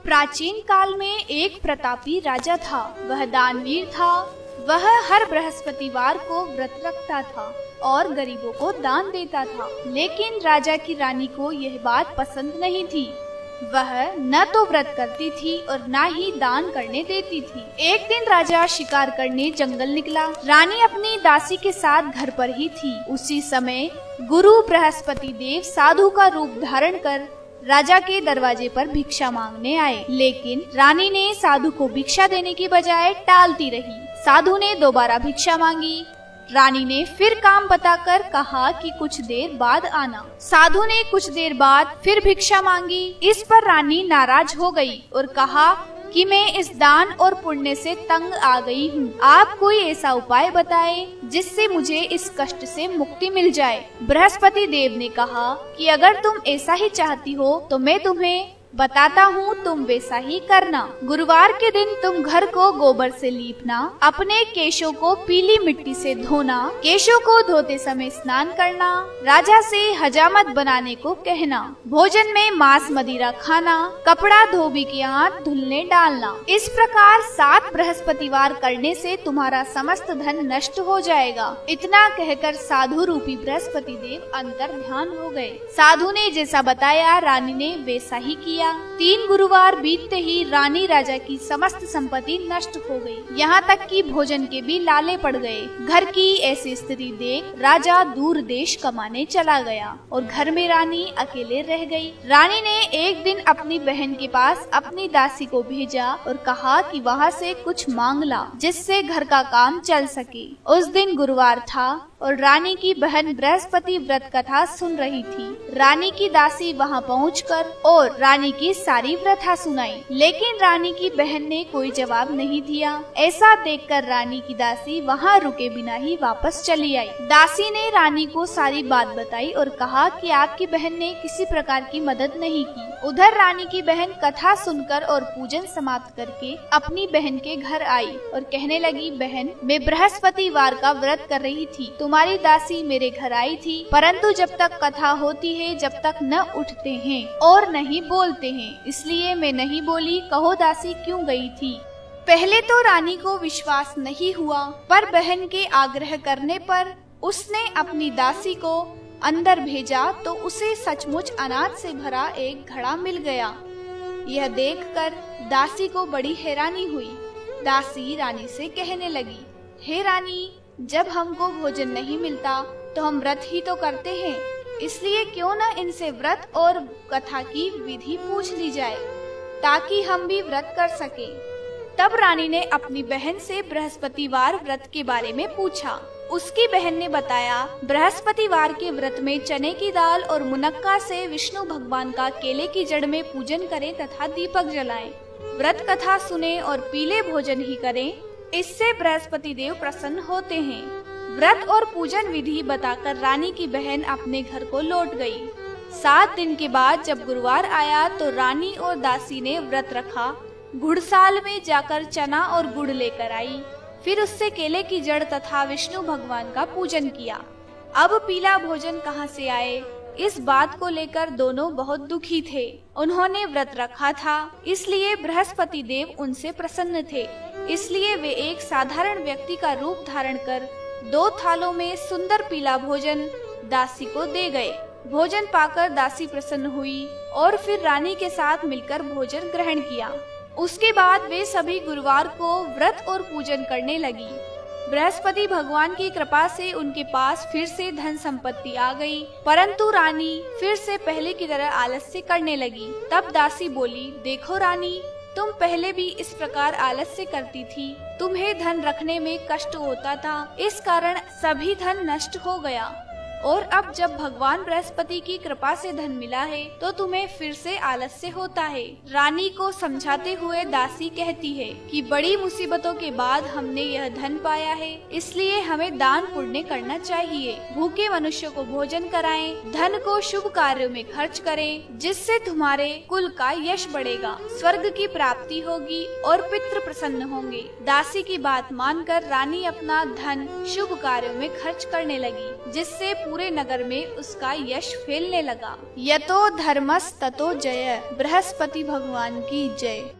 प्राचीन काल में एक प्रतापी राजा था। वह दानवीर था। वह हर बृहस्पतिवार को व्रत रखता था और गरीबों को दान देता था। लेकिन राजा की रानी को यह बात पसंद नहीं थी। वह न तो व्रत करती थी और न ही दान करने देती थी। एक दिन राजा शिकार करने जंगल निकला। रानी अपनी दासी के साथ घर पर ही थी। उसी समय गुरु बृहस्पति देव साधु का रूप धारण कर राजा के दरवाजे पर भिक्षा मांगने आए। लेकिन रानी ने साधु को भिक्षा देने की बजाय टालती रही। साधु ने दोबारा भिक्षा मांगी। रानी ने फिर काम बताकर कहा कि कुछ देर बाद आना। साधु ने कुछ देर बाद फिर भिक्षा मांगी। इस पर रानी नाराज हो गई और कहा कि मैं इस दान और पुण्य से तंग आ गई हूँ। आप कोई ऐसा उपाय बताएं जिससे मुझे इस कष्ट से मुक्ति मिल जाए। बृहस्पति देव ने कहा कि अगर तुम ऐसा ही चाहती हो तो मैं तुम्हें बताता हूँ, तुम वैसा ही करना। गुरुवार के दिन तुम घर को गोबर से लीपना, अपने केशों को पीली मिट्टी से धोना, केशों को धोते समय स्नान करना, राजा से हजामत बनाने को कहना, भोजन में मांस मदिरा खाना, कपड़ा धोबी के हाथ धुलने डालना। इस प्रकार 7 बृहस्पतिवार करने से तुम्हारा समस्त धन नष्ट हो जाएगा। इतना कहकर साधु रूपी बृहस्पति देव अंतर ध्यान हो गए। साधु ने जैसा बताया रानी ने वैसा ही किया। 3 गुरुवार बीतते ही रानी राजा की समस्त संपत्ति नष्ट हो गई। यहाँ तक कि भोजन के भी लाले पड़ गए। घर की ऐसी स्थिति देख राजा दूर देश कमाने चला गया और घर में रानी अकेले रह गई। रानी ने एक दिन अपनी बहन के पास अपनी दासी को भेजा और कहा कि वहाँ से कुछ मांग ला जिससे घर का काम चल सके। उस दिन गुरुवार था और रानी की बहन बृहस्पति व्रत कथा सुन रही थी। रानी की दासी वहाँ पहुंचकर और रानी की सारी व्रथा सुनाई। लेकिन रानी की बहन ने कोई जवाब नहीं दिया। ऐसा देखकर रानी की दासी वहाँ रुके बिना ही वापस चली आई। दासी ने रानी को सारी बात बताई और कहा कि आपकी बहन ने किसी प्रकार की मदद नहीं की। उधर रानी की बहन कथा सुनकर और पूजन समाप्त करके अपनी बहन के घर आई और कहने लगी, बहन मैं बृहस्पतिवार का व्रत कर रही थी। तुम्हारी दासी मेरे घर आई थी, परंतु जब तक कथा होती है जब तक न उठते हैं और नहीं बोलते हैं, इसलिए मैं नहीं बोली। कहो दासी क्यों गई थी? पहले तो रानी को विश्वास नहीं हुआ, पर बहन के आग्रह करने पर उसने अपनी दासी को अंदर भेजा तो उसे सचमुच अनाज से भरा एक घड़ा मिल गया। यह देखकर दासी को बड़ी हैरानी हुई। दासी रानी से कहने लगी, हे रानी, जब हमको भोजन नहीं मिलता तो हम व्रत ही तो करते हैं, इसलिए क्यों न इनसे व्रत और कथा की विधि पूछ ली जाए ताकि हम भी व्रत कर सकें। तब रानी ने अपनी बहन से बृहस्पतिवार व्रत के बारे में पूछा। उसकी बहन ने बताया, बृहस्पतिवार के व्रत में चने की दाल और मुनक्का से विष्णु भगवान का केले की जड़ में पूजन करें तथा दीपक जलाएं। व्रत कथा सुने और पीले भोजन ही करें, इससे बृहस्पति देव प्रसन्न होते हैं। व्रत और पूजन विधि बताकर रानी की बहन अपने घर को लौट गई। 7 दिन के बाद जब गुरुवार आया तो रानी और दासी ने व्रत रखा। घुड़साल में जाकर चना और गुड़ लेकर आई। फिर उससे केले की जड़ तथा विष्णु भगवान का पूजन किया। अब पीला भोजन कहाँ से आए, इस बात को लेकर दोनों बहुत दुखी थे। उन्होंने व्रत रखा था, इसलिए बृहस्पति देव उनसे प्रसन्न थे। इसलिए वे एक साधारण व्यक्ति का रूप धारण कर 2 थालों में सुंदर पीला भोजन दासी को दे गए। भोजन पाकर दासी प्रसन्न हुई और फिर रानी के साथ मिलकर भोजन ग्रहण किया। उसके बाद वे सभी गुरुवार को व्रत और पूजन करने लगी। बृहस्पति भगवान की कृपा से उनके पास फिर से धन संपत्ति आ गई, परंतु रानी फिर से पहले की तरह आलस्य करने लगी। तब दासी बोली, देखो रानी, तुम पहले भी इस प्रकार आलस्य करती थी। तुम्हें धन रखने में कष्ट होता था, इस कारण सभी धन नष्ट हो गया। और अब जब भगवान बृहस्पति की कृपा से धन मिला है तो तुम्हें फिर से आलस्य होता है। रानी को समझाते हुए दासी कहती है कि बड़ी मुसीबतों के बाद हमने यह धन पाया है, इसलिए हमें दान पुण्य करना चाहिए। भूखे मनुष्यों को भोजन कराएं, धन को शुभ कार्यों में खर्च करें, जिससे तुम्हारे कुल का यश बढ़ेगा, स्वर्ग की प्राप्ति होगी और पितृ प्रसन्न होंगे। दासी की बात मानकर रानी अपना धन शुभ कार्यों में खर्च करने लगी, जिससे पूरे नगर में उसका यश फैलने लगा। यतो धर्मस ततो जय। बृहस्पति भगवान की जय।